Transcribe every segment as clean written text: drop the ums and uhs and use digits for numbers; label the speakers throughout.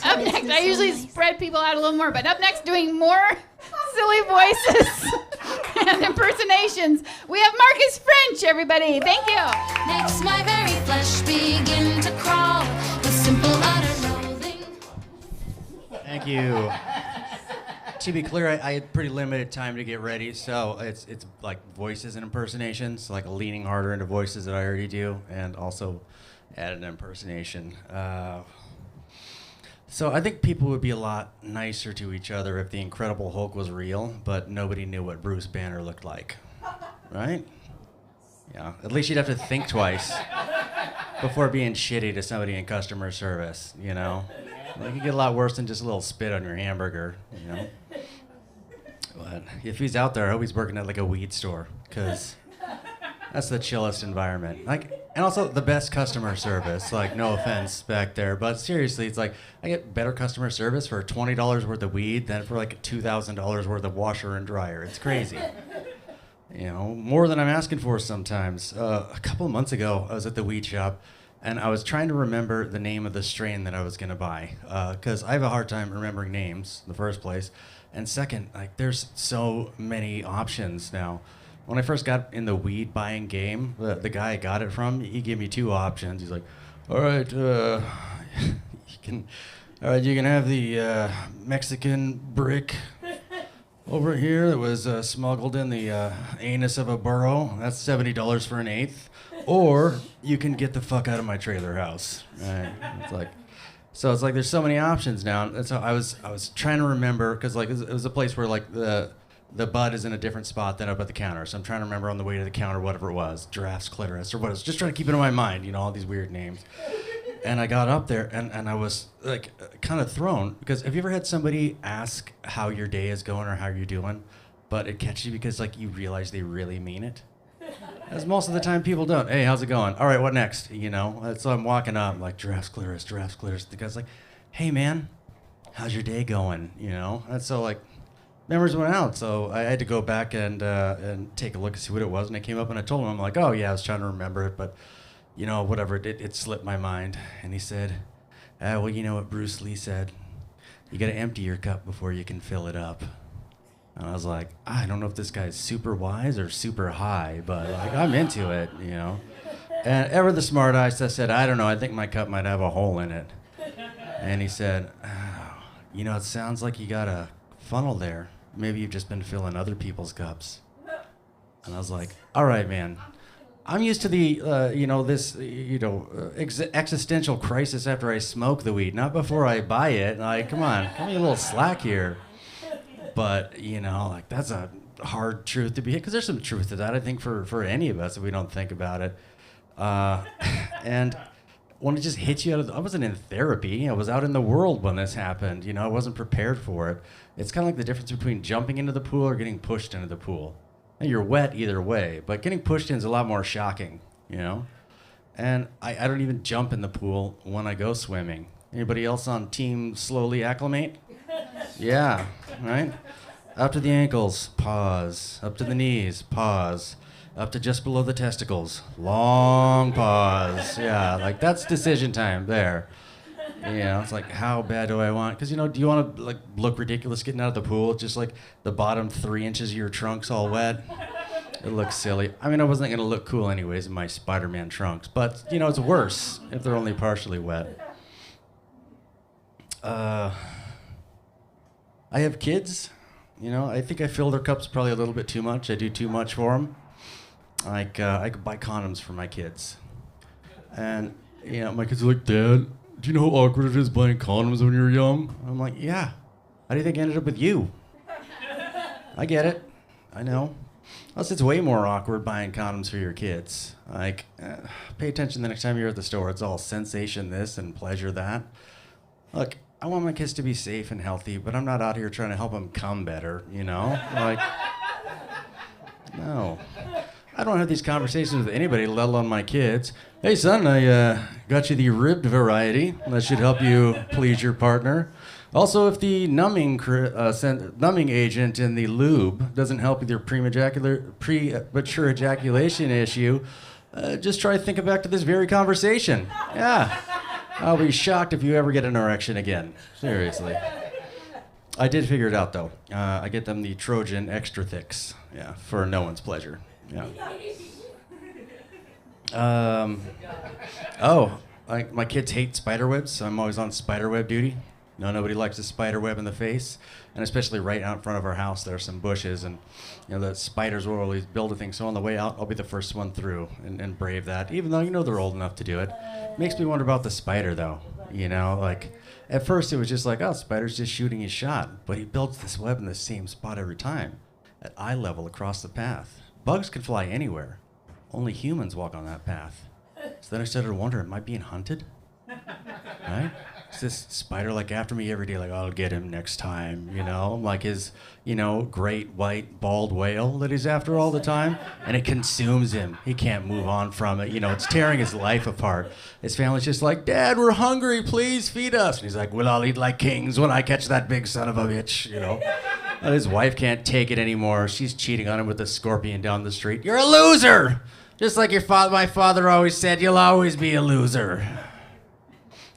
Speaker 1: Up next, I usually spread people out a little more, but up next, doing more silly voices and impersonations, we have Marcus French, everybody. Thank you.
Speaker 2: Makes my very flesh begin to crawl with simple utter loathing.
Speaker 3: Thank you. To be clear, I had pretty limited time to get ready, so it's like voices and impersonations, like leaning harder into voices that I already do, and also add an impersonation. So I think people would be a lot nicer to each other if the Incredible Hulk was real, but nobody knew what Bruce Banner looked like, right? Yeah, at least you'd have to think twice before being shitty to somebody in customer service, you know? It could get a lot worse than just a little spit on your hamburger, you know? But if he's out there, I hope he's working at like a weed store, because that's the chillest environment. And also the best customer service, like no offense back there, but seriously, it's like I get better customer service for $20 worth of weed than for like $2,000 worth of washer and dryer. It's crazy. You know, more than I'm asking for sometimes. A couple of months ago, I was at the weed shop, and I was trying to remember the name of the strain that I was gonna buy, because I have a hard time remembering names in the first place. And second, like there's so many options now. When I first got in the weed buying game, the guy I got it from, he gave me two options. He's like, all right, you can have the Mexican brick over here that was smuggled in the anus of a burro. That's $70 for an eighth. Or you can get the fuck out of my trailer house. Right? It's like there's so many options now. And so I was trying to remember, because like it was a place where like the bud is in a different spot than up at the counter. So I'm trying to remember on the way to the counter whatever it was, giraffes, clitoris, or what it was. Just trying to keep it in my mind, you know, all these weird names. And I got up there and I was like kind of thrown, because have you ever had somebody ask how your day is going or how you're doing, but it catches you because like you realize they really mean it? As most of the time people don't. Hey, how's it going? All right, what next? You know, so I'm walking up, I'm like, giraffes, clitoris, giraffes, clitoris. The guy's like, hey man, how's your day going? You know, and so like, memories went out, so I had to go back and take a look and see what it was, and I came up and I told him, I'm like, oh yeah, I was trying to remember it, but you know, whatever, it slipped my mind. And he said, well, you know what Bruce Lee said, you gotta empty your cup before you can fill it up. And I was like, I don't know if this guy's super wise or super high, but like I'm into it, you know. And ever the smart ass, I said, I don't know, I think my cup might have a hole in it. And he said, oh, you know, it sounds like you got a funnel there. Maybe you've just been filling other people's cups. And I was like, all right, man. I'm used to the, you know, this, you know, existential crisis after I smoke the weed, not before I buy it. Like, come on, give me a little slack here. But, you know, like that's a hard truth to be hit, because there's some truth to that, I think, for any of us if we don't think about it. And when it just hits you I wasn't in therapy. I was out in the world when this happened. You know, I wasn't prepared for it. It's kind of like the difference between jumping into the pool or getting pushed into the pool. And you're wet either way, but getting pushed in is a lot more shocking, you know? And I don't even jump in the pool when I go swimming. Anybody else on team slowly acclimate? Yeah, right? Up to the ankles, pause. Up to the knees, pause. Up to just below the testicles, long pause. Yeah, like that's decision time there. Yeah, it's like, how bad do I want? Because, you know, do you want to like look ridiculous getting out of the pool? Just like the bottom 3 inches of your trunk's all wet? It looks silly. I mean, I wasn't going to look cool anyways in my Spider-Man trunks. But, you know, it's worse if they're only partially wet. I have kids. You know, I think I fill their cups probably a little bit too much. I do too much for them. Like, I could buy condoms for my kids. And, you know, my kids are like, Dad, do you know how awkward it is buying condoms when you're young? I'm like, yeah. How do you think I ended up with you? I get it. I know. Plus, it's way more awkward buying condoms for your kids. Like, pay attention the next time you're at the store. It's all sensation this and pleasure that. Look, I want my kids to be safe and healthy, but I'm not out here trying to help them come better, you know? Like, no. I don't have these conversations with anybody, let alone my kids. Hey, son, I got you the ribbed variety. That should help you please your partner. Also, if the numbing agent in the lube doesn't help with your premature ejaculation issue, just try to think back to this very conversation. Yeah. I'll be shocked if you ever get an erection again. Seriously. I did figure it out, though. I get them the Trojan Extra Thicks. Yeah, for no one's pleasure. Yeah. My kids hate spider webs, so I'm always on spider web duty. No, nobody likes a spider web in the face, and especially right out in front of our house, there are some bushes, and the spiders will always build a thing. So on the way out, I'll be the first one through and brave that, even though they're old enough to do it. Makes me wonder about the spider, though. At first it was just like, oh, spider's just shooting his shot, but he builds this web in the same spot every time, at eye level across the path. Bugs can fly anywhere. Only humans walk on that path. So then I started wondering, am I being hunted? Right? Is this spider after me every day, I'll get him next time, like his, great white bald whale that he's after all the time, and it consumes him. He can't move on from it. It's tearing his life apart. His family's just like, Dad, we're hungry, please feed us. And he's like, well, I'll eat like kings when I catch that big son of a bitch, And his wife can't take it anymore. She's cheating on him with a scorpion down the street. You're a loser! Just like my father always said, you'll always be a loser.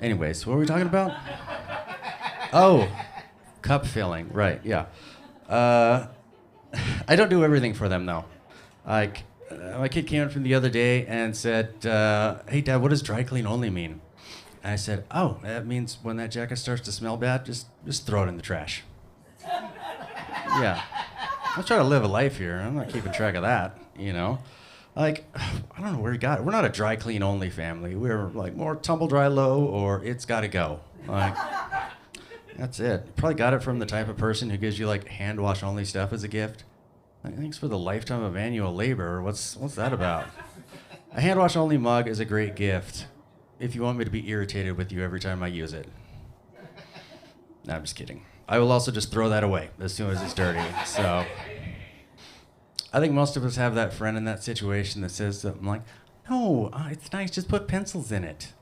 Speaker 3: Anyways, what were we talking about? Oh, cup filling. Right, yeah. I don't do everything for them, though. My kid came in from the other day and said, hey, Dad, what does dry clean only mean? And I said, oh, that means when that jacket starts to smell bad, just throw it in the trash. Yeah. I'm trying to live a life here. I'm not keeping track of that, I don't know where he got it. We're not a dry clean only family. We're more tumble dry low or it's gotta go. That's it. Probably got it from the type of person who gives you hand wash only stuff as a gift. Thanks for the lifetime of annual labor. What's that about? A hand wash only mug is a great gift if you want me to be irritated with you every time I use it. No, I'm just kidding. I will also just throw that away as soon as it's dirty. So I think most of us have that friend in that situation that says something like, no, it's nice, just put pencils in it.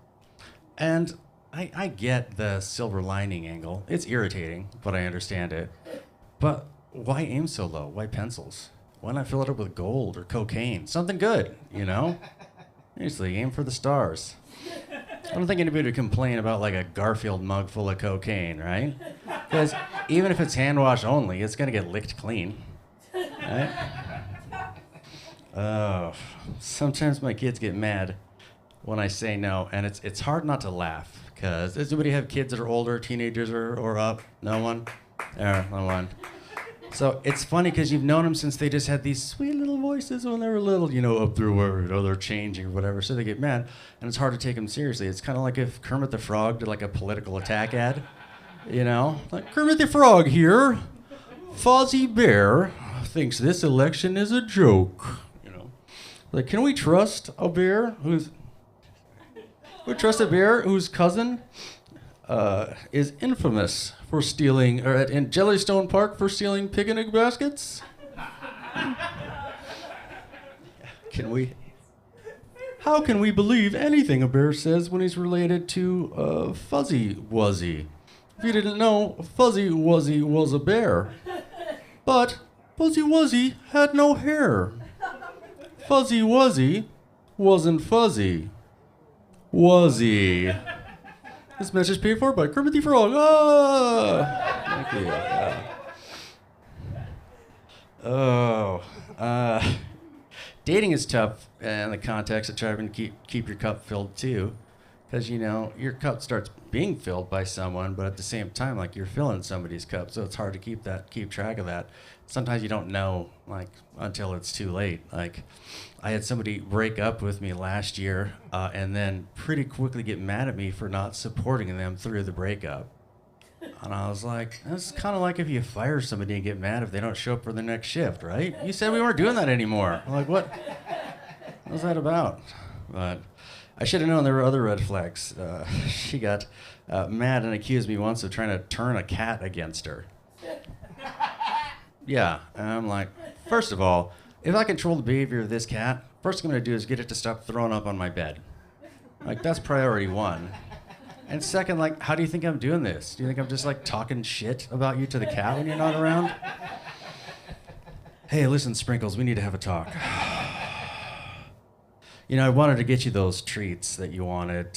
Speaker 3: And I get the silver lining angle. It's irritating, but I understand it. But why aim so low? Why pencils? Why not fill it up with gold or cocaine? Something good, Seriously, aim for the stars. I don't think anybody would complain about a Garfield mug full of cocaine, right? Because even if it's hand wash only, it's going to get licked clean, right? Oh, sometimes my kids get mad when I say no, and it's hard not to laugh, because does anybody have kids that are older, teenagers or up? No one? No one. So it's funny because you've known them since they just had these sweet little voices when they were little, up through where they're changing or whatever, so they get mad, and it's hard to take them seriously. It's kind of like if Kermit the Frog did a political attack ad, Kermit the Frog here, Fozzie Bear thinks this election is a joke. Can we trust a bear whose cousin is infamous for stealing, or in Jellystone Park for stealing picnic baskets? How can we believe anything a bear says when he's related to Fuzzy Wuzzy? If you didn't know, Fuzzy Wuzzy was a bear. But Fuzzy Wuzzy had no hair. Fuzzy Wuzzy wasn't fuzzy. Wuzzy. This message paid for by Kermit the Frog. Thank you. Dating is tough in the context of trying to keep your cup filled too, because your cup starts being filled by someone, but at the same time, you're filling somebody's cup, so it's hard to keep track of that. Sometimes you don't know until it's too late. I had somebody break up with me last year and then pretty quickly get mad at me for not supporting them through the breakup. And I was like, that's kind of like if you fire somebody and get mad if they don't show up for the next shift, right? You said we weren't doing that anymore. I'm like, what was that about? But I should have known there were other red flags. She got mad and accused me once of trying to turn a cat against her. Yeah, and I'm like, first of all, if I control the behavior of this cat, first thing I'm going to do is get it to stop throwing up on my bed. That's priority one. And second, how do you think I'm doing this? Do you think I'm just talking shit about you to the cat when you're not around? Hey, listen, Sprinkles, we need to have a talk. You know, I wanted to get you those treats that you wanted,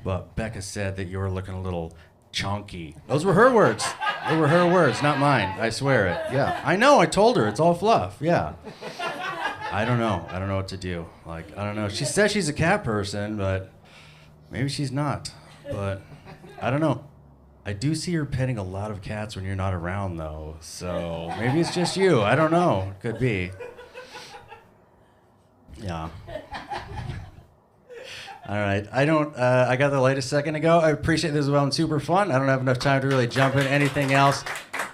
Speaker 3: but Becca said that you were looking a little chunky. Those were her words. They were her words, not mine. I swear it. Yeah. I know. I told her. It's all fluff. Yeah. I don't know. I don't know what to do. Like, I don't know. She says she's a cat person, but maybe she's not. But I don't know. I do see her petting a lot of cats when you're not around, though. So maybe it's just you. I don't know. Could be. Yeah. All right. I got the latest second ago. I appreciate this as well and super fun. I don't have enough time to really jump into anything else.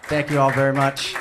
Speaker 3: Thank you all very much.